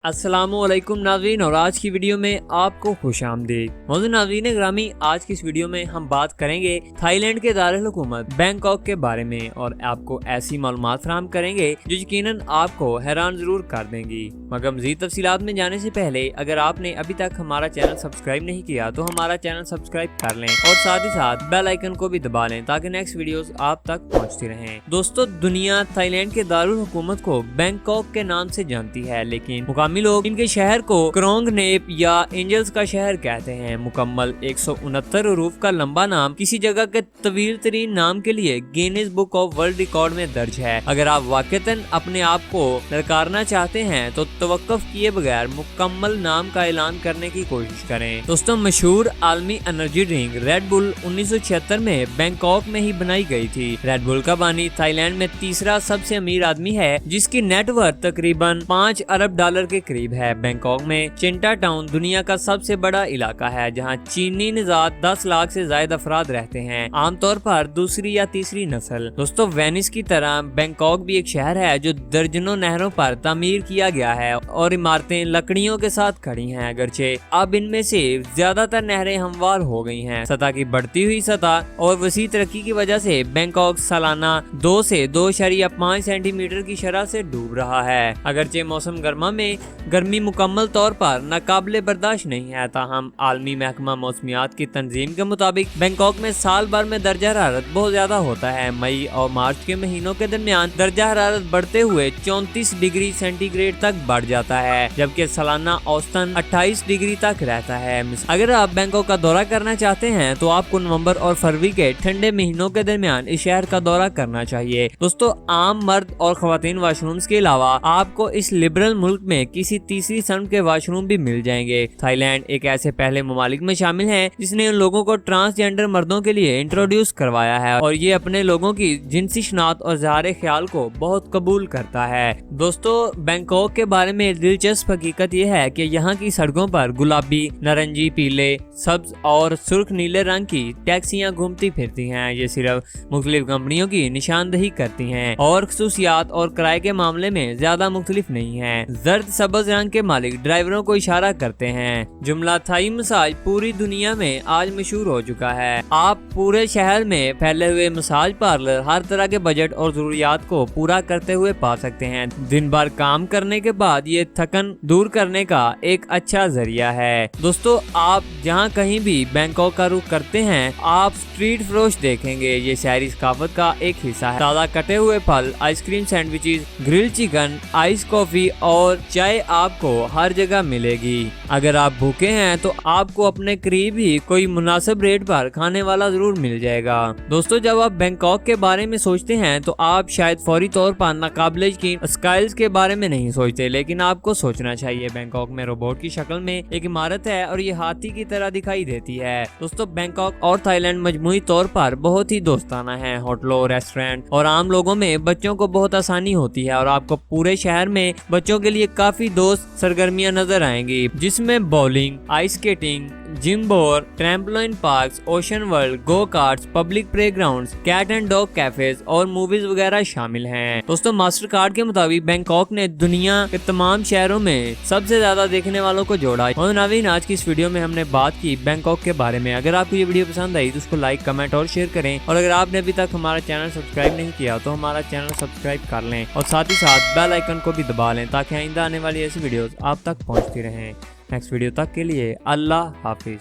अस्सलाम वालेकुम नाज़रीन, और आज की वीडियो में आपको खुश आमदीद। मौजूद नाज़रीन ग्रामी, आज की इस वीडियो में हम बात करेंगे थाईलैंड के दारुल हुकूमत बैंकॉक के बारे में और आपको ऐसी मालूमात फराहम करेंगे जो यकीनन आपको हैरान जरूर कर देंगी। मगर मज़ीद तफसीलात में जाने से पहले अगर आपने अभी तक हमारा चैनल सब्सक्राइब नहीं किया तो हमारा चैनल सब्सक्राइब कर लें और साथ ही साथ बेल आइकन को भी दबा लें ताकि नेक्स्ट वीडियोस आप तक पहुंचती रहें। दोस्तों, दुनिया थाईलैंड के दारुल हुकूमत को बैंकॉक के नाम से जानती है, लेकिन मुकामी लोग इनके शहर को क्रोंग नेप या एंजल्स का शहर कहते हैं। मुकम्मल 169 हरूफ का लंबा नाम किसी जगह के तवील तरीन नाम के लिए Guinness book of world record में दर्ज है। अगर आप वाकईतन अपने आप को ललकारना चाहते हैं तो तवक्कुफ किए बगैर मुकम्मल नाम का ऐलान करने की कोशिश करें। दोस्तों, मशहूर आलमी एनर्जी ड्रिंक रेड बुल 1976 में बैंकॉक में ही बनाई गई थी। रेड बुल का बानी थाईलैंड में तीसरा सबसे अमीर आदमी है जिसकी नेटवर्थ तकरीबन $5 अरब के करीब है। बैंकॉक में चिंटा टाउन दुनिया का सबसे बड़ा इलाका है जहां चीनी निजात 10 लाख से ज्यादा अफराद रहते हैं, आमतौर पर दूसरी या तीसरी नस्ल। दोस्तों, वेनिस की तरह बैंकॉक भी एक शहर है जो दर्जनों नहरों पर तामीर किया गया है और इमारतें लकड़ियों के साथ खड़ी हैं। अगरचे अब इनमें से ज्यादातर नहरें हमवार हो गई हैं। सतह की बढ़ती हुई सतह और वसी तरक्की की वजह से बैंकॉक सालाना 2 से 2.5 सेंटीमीटर की शरह से डूब रहा है। अगरचे मौसम गर्मा में गर्मी मुकम्मल तौर पर नाकाबिले बर्दाश्त नहीं है, ताहम आलमी महकमा मौसमियात की तंजीम के मुताबिक बैंकॉक में साल भर में दर्जा हरारत बहुत ज्यादा होता है। मई और मार्च के महीनों के दरमियान दर्जा हरारत बढ़ते हुए 34 डिग्री सेंटीग्रेड तक बढ़ जाता है, जबकि सालाना औसतन 28 डिग्री तक रहता है। अगर आप बैंकॉक का दौरा करना चाहते हैं तो आपको नवंबर और फरवरी के ठंडे महीनों के दरमियान इस शहर का दौरा करना चाहिए। दोस्तों, आम मर्द और खवातीन वाशरूम्स के अलावा आपको इस लिबरल मुल्क में किसी तीसरी सनत के वाशरूम भी मिल जाएंगे। थाईलैंड एक ऐसे पहले ममालिक में शामिल है जिसने उन लोगों को ट्रांसजेंडर मर्दों के लिए इंट्रोड्यूस करवाया है और ये अपने लोगों की जिनसी शनाख्त और ज़ाहिर ख्याल को बहुत कबूल करता है। दोस्तों, बैंकॉक के बारे में दिलचस्प हकीकत यह है कि यहाँ की सड़कों पर गुलाबी, नारंगी, पीले, सब्ज और सुर्ख नीले रंग की टैक्सियां घूमती फिरती हैं। ये सिर्फ मुख्तलिफ कंपनियों की निशानदही करती हैं और खसूसियात और किराए के मामले में ज्यादा मुख्तलिफ नहीं है। जर्द सब्ज रंग के मालिक ड्राइवरों को इशारा करते हैं। जुमला थाई मसाज पूरी दुनिया में आज मशहूर हो चुका है। आप पूरे शहर में फैले हुए मसाज पार्लर हर तरह के बजट और जरूरियात को पूरा करते हुए पा सकते हैं। दिन भर काम करने के बाद ये थकन दूर करने का एक अच्छा जरिया है। दोस्तों, आप जहाँ कहीं भी बैंकॉक का रुख करते हैं आप स्ट्रीट फरोश देखेंगे। ये शहरी सकाफत का एक हिस्सा है। ताज़ा कटे हुए फल, ice cream, sandwiches, grill chicken, ice coffee और चाय आपको हर जगह मिलेगी। अगर आप भूखे हैं तो आपको अपने करीब ही कोई मुनासिब रेट पर खाने वाला जरूर मिल जाएगा। दोस्तों, जब आप बैंकॉक के बारे में सोचते हैं तो आप शायद फौरी तौर पर नाकाबिले यकीन स्काइल्स के बारे में नहीं सोचते, लेकिन आपको सोचना चाहिए। बैंकॉक में रोबोट की शक्ल में एक इमारत है और ये हाथी की तरह दिखाई देती है। दोस्तों, बैंकॉक और थाईलैंड मजमूई तौर पर बहुत ही दोस्ताना है। होटलों, रेस्टोरेंट और आम लोगों में बच्चों को बहुत आसानी होती है और आपको पूरे शहर में बच्चों के लिए काफी दोस्त सरगर्मियां नजर आएंगी, जिसमें bowling, ice skating, Gymboree, trampoline parks, ocean world, go karts, public playgrounds, cat and dog cafes और मूवीज वगैरह शामिल हैं। दोस्तों, मास्टर कार्ड के मुताबिक बैंकॉक ने दुनिया के तमाम शहरों में सबसे ज्यादा देखने वालों को जोड़ा। और नाज़रीन, आज की इस वीडियो में हमने बात की बैंकॉक के बारे में। अगर आपको ये वीडियो पसंद आई तो उसको लाइक, कमेंट और शेयर करें और अगर आपने अभी तक हमारा चैनल सब्सक्राइब नहीं किया तो हमारा चैनल सब्सक्राइब कर लें और साथ ही साथ बेल आइकन को भी दबा लें ताकि आइंदा आने वाली ऐसी वीडियोस आप तक पहुंचती रहें। नेक्स्ट वीडियो तक के लिए अल्लाह हाफिज।